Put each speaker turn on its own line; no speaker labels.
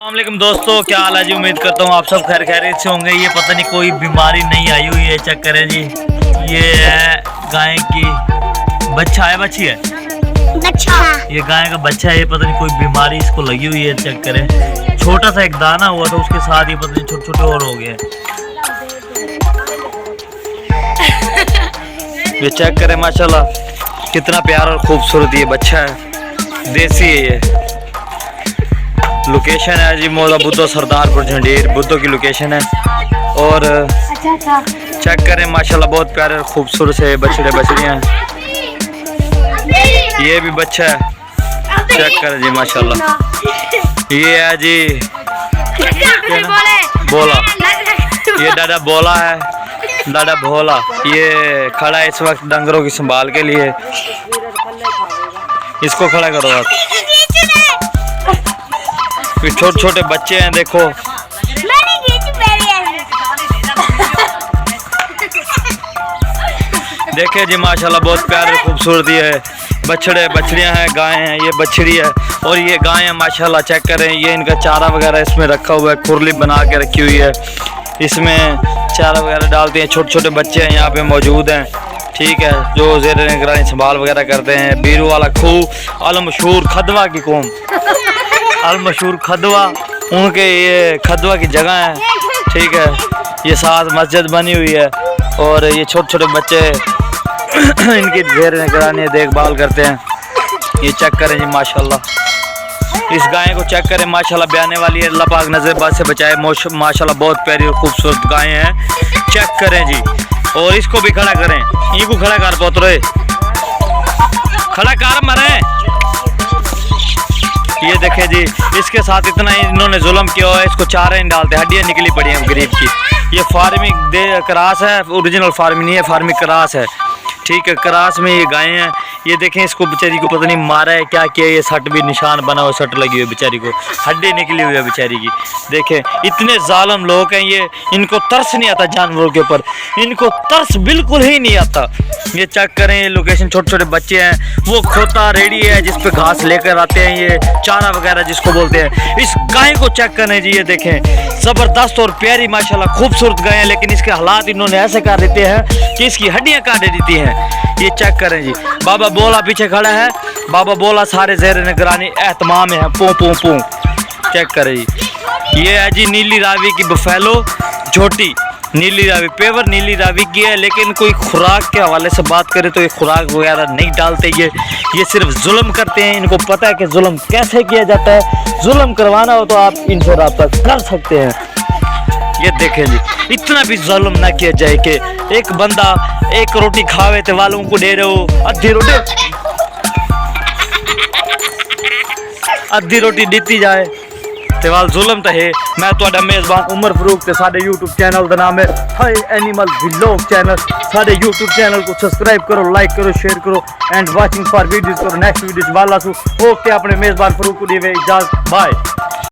अस्सलामुअलैकुम दोस्तों, क्या हाल है जी। उम्मीद करता हूँ आप सब खैर खैरियत से होंगे। ये पता नहीं कोई बीमारी नहीं आई हुई है, चेक करें जी। ये है गाय की बच्चा है, बच्ची है
बच्चा।
ये गाय का बच्चा है। ये पता नहीं कोई बीमारी इसको लगी हुई है, चेक करें। छोटा सा एक दाना हुआ था, उसके साथ ही पता नहीं छोटे छोटे और हो गए। ये चेक करें, माशाल्लाह कितना प्यारा और खूबसूरत ये बच्चा है। देसी है ये। लोकेशन है जी मौला बुद्धो सरदारपुर झंडीर बुद्धो की लोकेशन है। और चेक करें माशाल्लाह बहुत प्यारे और खूबसूरत से बछड़े बछड़ियाँ हैं। ये भी बच्चा है, चेक करें जी माशाल्लाह। ये है जी बोला, ये दादा बोला है, दादा भोला। ये खड़ा है इस वक्त डंगरों की संभाल के लिए। इसको खड़ा करो आप। छोटे छोटे बच्चे हैं, देखो। देखिए जी माशाल्लाह बहुत प्यारे खूबसूरती है। बछड़े बछड़ियां हैं, गाय हैं, ये बछड़ी है और ये गाय है माशाल्लाह। चेक करें, ये इनका चारा वगैरह इसमें रखा हुआ है, खुरली बना के रखी हुई है, इसमें चारा वगैरह डालते हैं। छोटे छोटे बच्चे हैं यहाँ पे मौजूद हैं, ठीक है, जो ज़ेर निगरानी संभाल वगैरह करते हैं। बीरू वाला खूह अल मशहूर खदवा की कौम, अल मशहूर खदवा, उनके ये खदवा की जगह है, ठीक है। ये साथ मस्जिद बनी हुई है और ये छोटे छोटे बच्चे इनकी ज़ेर निगरानी देखभाल करते हैं। ये चेक करें जी माशाल्लाह। इस गाय को चेक करें माशाल्लाह, ब्याने वाली है, अल्लाह पाक नज़रबाज से बचाए। माशाल्लाह बहुत प्यारी और खूबसूरत गाय हैं, चेक करें जी। और इसको भी खड़ा करें, इनको खड़ा कर पोतरे, खड़ा कर मरे। ये देखे जी, इसके साथ इतना इन्होंने जुल्म किया है, इसको चारा नहीं डालते, हड्डियाँ निकली पड़ी हैं गरीब की। ये फार्मिंग क्रास है, ओरिजिनल फार्मिंग नहीं है, फार्मिंग क्रास है, ठीक है। क्रास में ये गायें हैं। ये देखें, इसको बेचारी को पता नहीं मारा है क्या किया। ये सट भी निशान बना हुआ, सट लगी हुई बेचारी को, हड्डी निकली हुई है बेचारी की। देखें इतने जालिम लोग हैं ये, इनको तरस नहीं आता जानवरों के ऊपर, इनको तरस बिल्कुल ही नहीं आता। ये चेक करें, ये लोकेशन छोटे छोटे बच्चे हैं। वो खोता रेडी है जिस पे घास लेकर आते हैं, ये चारा वगैरह जिसको बोलते हैं। इस गाय को चेक करें जी, ये देखें ज़बरदस्त और प्यारी माशाल्लाह खूबसूरत गाय है, लेकिन इसके हालात इन्होंने ऐसे कर देते हैं कि इसकी हड्डियाँ काट देती हैं। ये चेक करें जी, बाबा बोला पीछे खड़ा है, बाबा बोला सारे ज़ेर निगरानी एहतमाम है, पू पू पू। चेक करें जी, ये है जी नीली रावी की बफेलो झोटी, नीली रावी पेवर नीली रावी की है। लेकिन कोई खुराक के हवाले से बात करें तो ये खुराक वगैरह नहीं डालते, ये सिर्फ जुल्म करते हैं। इनको पता है कि जुल्म कैसे किया जाता है। जुल्म करवाना हो तो आप इनसे रब्ता कर सकते हैं। ये देखें जी, इतना भी जुल्म ना किया जाए कि एक बंदा एक रोटी खावे तो वालों को दे रहे हो अद्धी रोटी दीती जाए तो वाल जुल्म तो है। मैं तो मेज़बान उमर फरूक ते साडे यूट्यूब चैनल का नाम है हाई एनिमल व्लॉग चैनल। साडे यूट्यूब चैनल को सब्सक्राइब करो, लाइक करो, शेयर करो एंड वाचिंग फॉर वीडियोस करो। नेक्स्ट वीडियो वाला सु ओके, अपने मेज़बान फरूक को दिए इजाज़त, बाय।